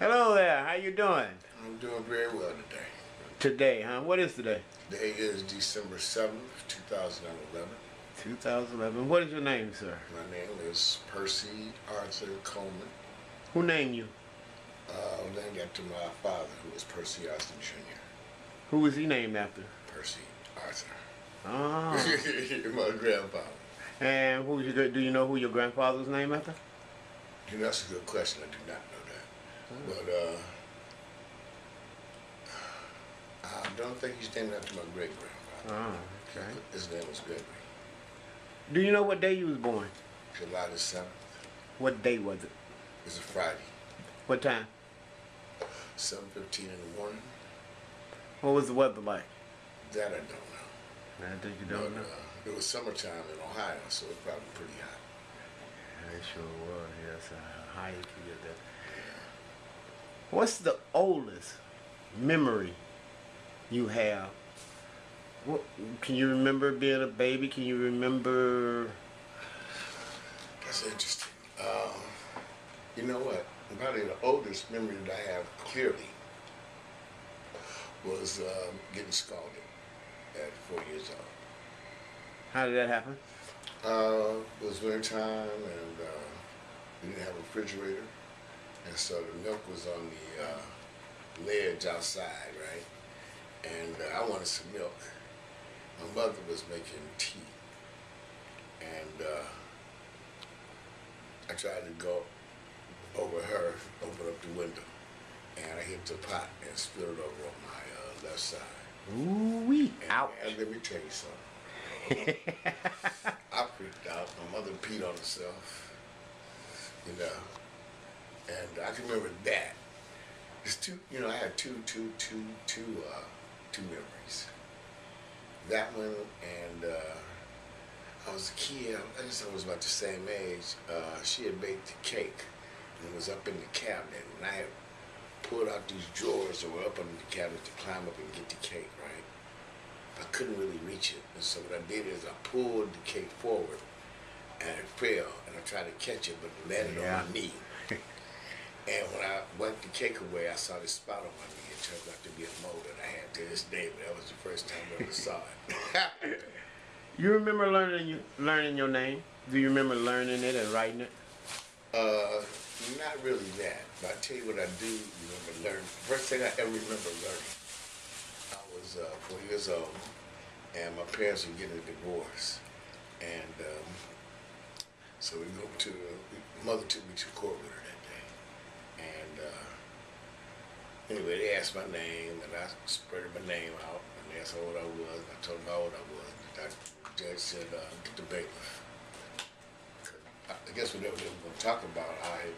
Hello there. How you doing? I'm doing very well today. Today, huh? What is today? Today is December 7th, 2011. 2011. What is your name, sir? My name is Percy Arthur Coleman. Who named you? Named after my father, who was Percy Arthur Jr. Who was he named after? Percy Arthur. Oh. My grandfather. And do you know who your grandfather was named after? You know, that's a good question. I do not know that. But I don't think he's named after my great-grandfather. Oh, okay. His name was Gregory. Do you know what day you was born? July the 7th. What day was it? It's a Friday. What time? 7:15 in the morning. What was the weather like? That I don't know. I think you don't know. It was summertime in Ohio, so it was probably pretty hot. It sure was. Yes, high you can get that. What's the oldest memory you have? What, can you remember being a baby? Can you remember? That's interesting. You know what? Probably the oldest memory that I have clearly was getting scalded at 4 years old. How did that happen? It was winter time, and we didn't have a refrigerator, and so the milk was on the ledge outside, right? And I wanted some milk. My mother was making tea, and I tried to go over her, open up the window, and I hit the pot and spilled it over on my left side. Ooh-wee. Ouch. And let me tell you something. I freaked out. My mother peed on herself, you know, and I can remember that. There's two, you know, I had two memories. That one, and I was a kid. I guess I was about the same age. She had baked the cake, and it was up in the cabinet, and I had pulled out these drawers that were up under the cabinet to climb up and get the cake, right? I couldn't really reach it, and so what I did is I pulled the cake forward, and it fell, and I tried to catch it, but it landed on my knee. And when I wiped the cake away, I saw this spot on my knee. It turned out to be a mole that I had to this day, but that was the first time I ever saw it. You remember learning your name? Do you remember learning it and writing it? Not really that, but I tell you what I do remember learning. First thing I ever remember learning, I was 4 years old, and my parents were getting a divorce, and so mother took me to court with her that day, and anyway, they asked my name, and I spread my name out, and they asked how old I was, and I told them how old I was. The judge said, get the bailiff. I guess whatever they were going to talk about, I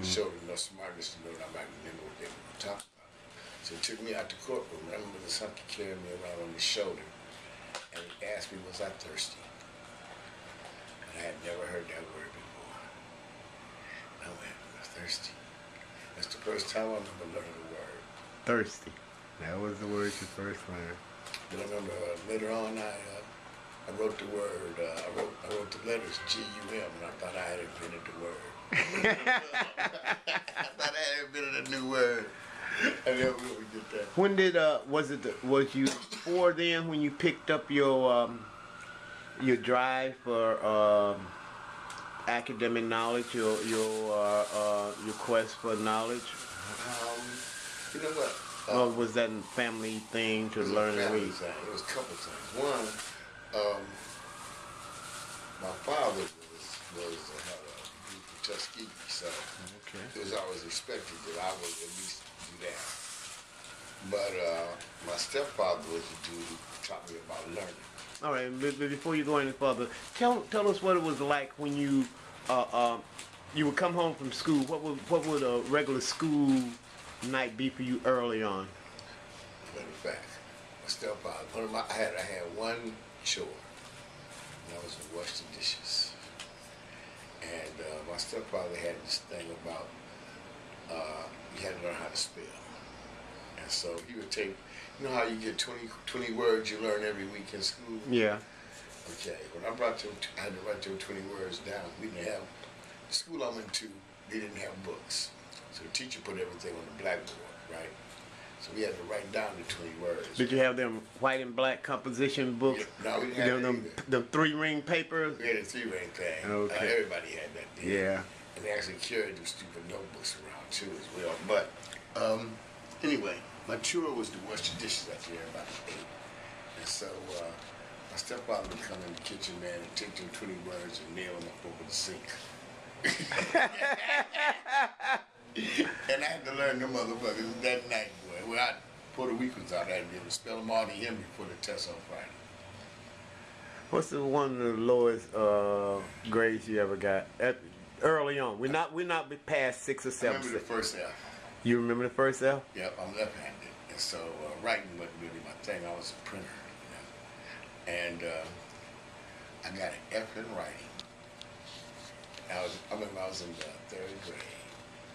showed enough smartness to know that I might remember what they were going to talk about. So he took me out the courtroom, and I remember this hunky carrying me around on his shoulder, and he asked me, was I thirsty? And I had never heard that word before. And I went, thirsty. That's the first time I remember learning the word. Thirsty. That was the word you first learned. But I remember later on, I wrote the word, I wrote the letters G-U-M, and I thought I had invented the word. I thought I had invented a new word. I never really did that. When did was you 4 then when you picked up your drive for academic knowledge, your quest for knowledge? You know what? Or was that a family thing to learn and read? It was a couple things. One, my father had a group from Tuskegee, so it was always expected that I would at least do that. But my stepfather was the dude who taught me about learning. All right, but before you go any further, tell us what it was like when you would come home from school. What would a regular school night be for you early on? Matter of fact, my stepfather, I had one chore, and that was to wash the dishes. And my stepfather had this thing about you had to learn how to spell. And so he would take, you know how you get 20 words you learn every week in school? Yeah. Okay, when I had to write them 20 words down. We didn't have, the school I went to, they didn't have books. So the teacher put everything on the blackboard, right? So we had to write down the 20 words. Did you have them white and black composition books? Yeah, no, we didn't have them 3-ring papers? We had a 3-ring thing. Okay. Everybody had that then. Yeah. And they actually carried those stupid notebooks around too as well. But anyway, my chore was to wash the dishes after everybody ate. And so my stepfather would come in the kitchen, man, and take them 20 words and nail them up over the sink. And I had to learn them motherfuckers that night, boy. Well, before the week was out, I had to be able to spell them all to him before the test on Friday. What's the one of the lowest grades you ever got early on? We're not past 6 or 7. I remember the first F. You remember the first F? Yep, I'm left-handed, and so writing wasn't really my thing. I was a printer, you know. And I got an F in writing. I remember I was in the 3rd grade.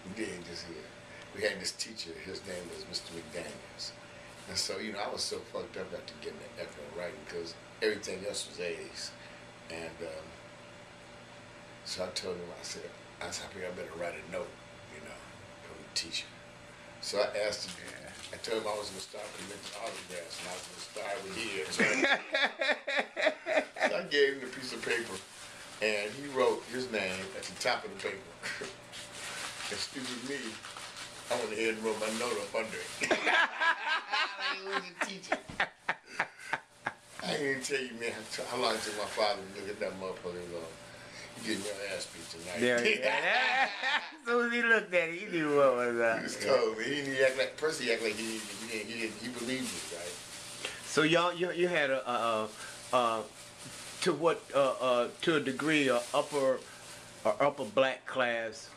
We did just here. We had this teacher. His name was Mr. McDaniels, and so you know I was so fucked up after getting an F in writing because everything else was A's, and so I told him, I said, I think I better write a note, you know, from the teacher. So I asked him, I told him I was going to start with mental autographs and I was going to start with his. So I gave him the piece of paper and he wrote his name at the top of the paper. And stupid me, I went ahead and wrote my note up under it. Like it was a teacher. I ain't even tell you, man, how long it took my father to look at that motherfucker and go, you getting your ass beat tonight. Yeah. As soon as he looked at it, he knew what was up. He was told me. He didn't act like Percy act like he believed me, right? So you had to a degree upper black class,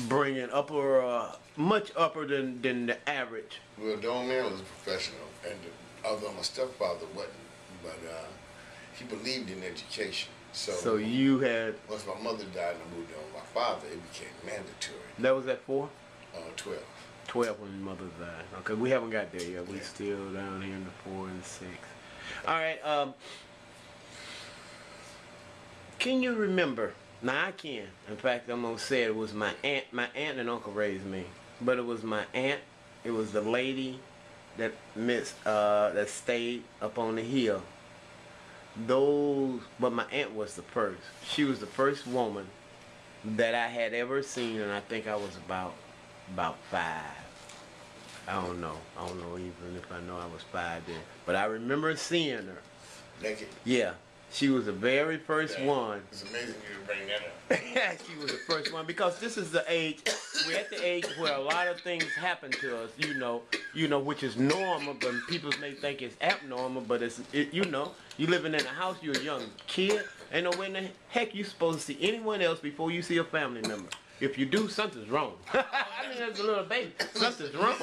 bringing much upper than the average. Well, the old man was a professional, and although my stepfather wasn't, but he believed in education. So you had... Once my mother died and I moved in with my father, it became mandatory. That was at 4? 12. 12 when your mother died. Okay, we haven't got there yet. We're still down here in the 4 and 6. All right. Can you remember? Now I can. In fact, I'm gonna say it was my aunt. My aunt and uncle raised me, but it was my aunt. It was the lady that that stayed up on the hill. But my aunt was the first. She was the first woman that I had ever seen, and I think I was about 5. I don't know even if I know I was 5 then. But I remember seeing her. Naked? Yeah. She was the very first one. It's amazing you bring that up. She was the first one because this is the age, we're at the age where a lot of things happen to us, you know, which is normal, but people may think it's abnormal, but you know, you living in a house, you're a young kid, ain't no way in the heck you supposed to see anyone else before you see a family member. If you do, something's wrong. I mean, as a little baby, something's wrong.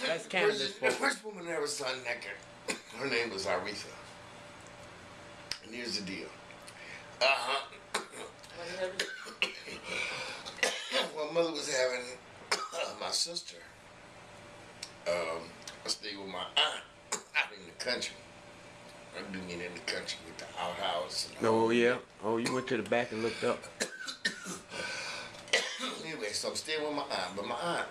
That's Canada's The first woman I ever saw naked, her name was Aretha. And here's the deal. My mother was having my sister. I stayed with my aunt out in the country. I do mean in the country with the outhouse. And oh, yeah. Oh, you went to the back and looked up. Anyway, so I'm staying with my aunt, but my aunt,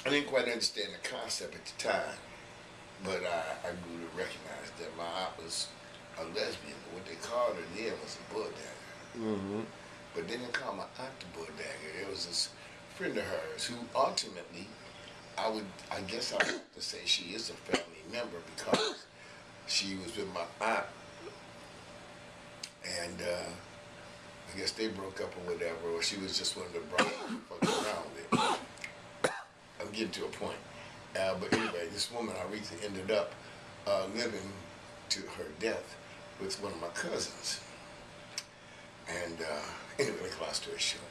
I didn't quite understand the concept at the time, but I grew to recognize that my aunt was a lesbian. What they called her then was a bulldagger. Mm-hmm. But they didn't call my aunt the bulldagger. There was this friend of hers who ultimately, I guess I would have to say she is a family member because she was with my aunt, and I guess they broke up or whatever, or she was just one of the brothers fucking around with. I'm getting to a point. But anyway, this woman, Aretha, ended up living to her death with one of my cousins. And anyway, long story short,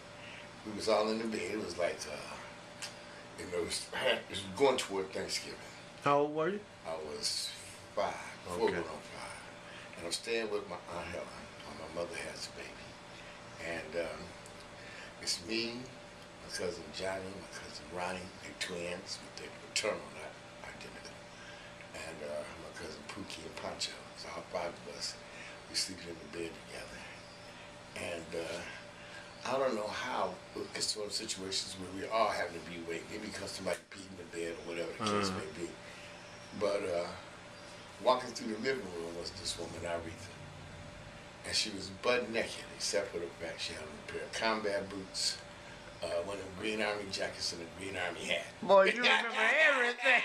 we was all in the bed. It was like, it was going toward Thanksgiving. How old were you? I was 5, Okay. going on 5. And I'm staying with my Aunt Helen. My mother has a baby. And it's me, my cousin Johnny, my cousin Ronnie, they're twins, but they're paternal, not identical. And my cousin Pookie and Pancho. So all 5 of us, we sleeping in the bed together. And I don't know how it's sort of situations where we are having to be awake, maybe because somebody peed in the bed or whatever the case may be. But walking through the living room was this woman, Aretha. And she was butt naked, except for the fact she had on a pair of combat boots, one of them Green Army jackets, and a Green Army hat. Boy, you remember everything.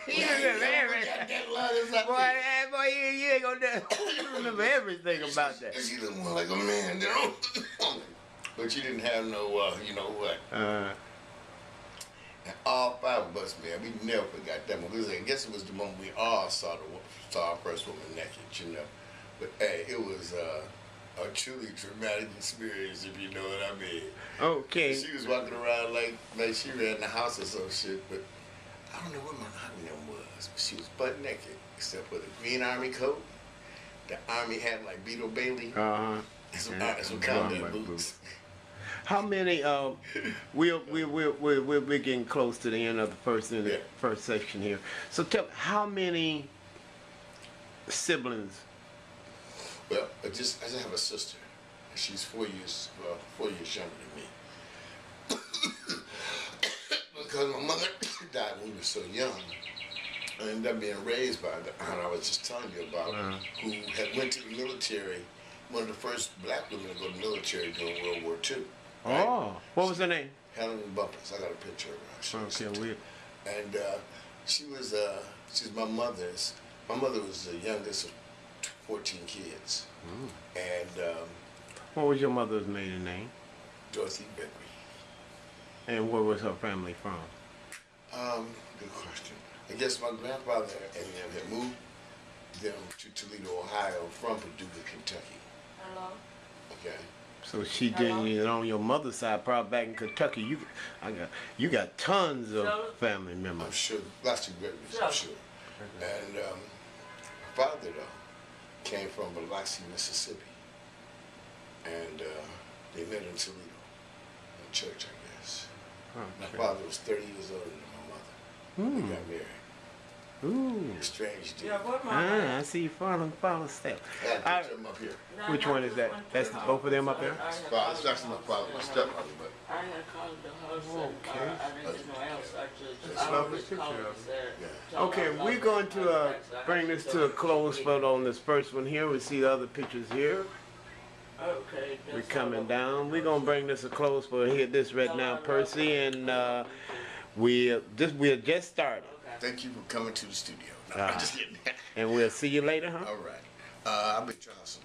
You remember everything. Boy, you ain't gonna do. You remember everything about that. And she looked more like a man, you know. But she didn't have no, you know what. And all five of us, man, we never forgot that one. I guess it was the moment we all saw our first woman naked, you know. But hey, it was a truly traumatic experience, if you know what I mean. Okay. She was walking around like she ran in the house or some shit, but I don't know what my name was. But she was butt naked, except for the Green Army coat, the Army hat like Beetle Bailey, and some combat boots. How many? We're getting close to the end of the first section here. So tell me, how many siblings? Well, I just have a sister. She's 4 years younger than me. Because my mother died when we were so young. I ended up being raised by the aunt I was just telling you about, who had went to the military, one of the first black women to go to the military during World War II. Right? Oh, what was her name? Helen Bumpus. I got a picture of her. Okay, weird. And she's my mother's. My mother was the youngest of 14 kids. And what was your mother's maiden name? Dorothy Benry. And where was her family from? Good question. I guess my grandfather and them had moved them to Toledo, Ohio from Paducah, Kentucky. Hello? Okay. So she didn't even on your mother's side, probably back in Kentucky. You got tons of family members. I'm sure, lots of great reasons, I'm sure. And my father though came from Biloxi, Mississippi, and they met in Toledo, in church, I guess. Okay. My father was 30 years older than my mother. They got married. Ooh. Strange dude. I see you following steps. I had a picture of him up here. Which one is that? That's both of them up there? It's actually my father, my stepfather, but. I had called the husband. Okay. I didn't know else. I just called there. Okay, we're going to bring this to a close photo on this first one here. We see the other pictures here. Okay. We're coming down. We're going to bring this a close for here. This right now, Percy, and we're just started. Thank you for coming to the studio. No, I'm just kidding. And we'll see you later, huh? All right. I'll be trying some.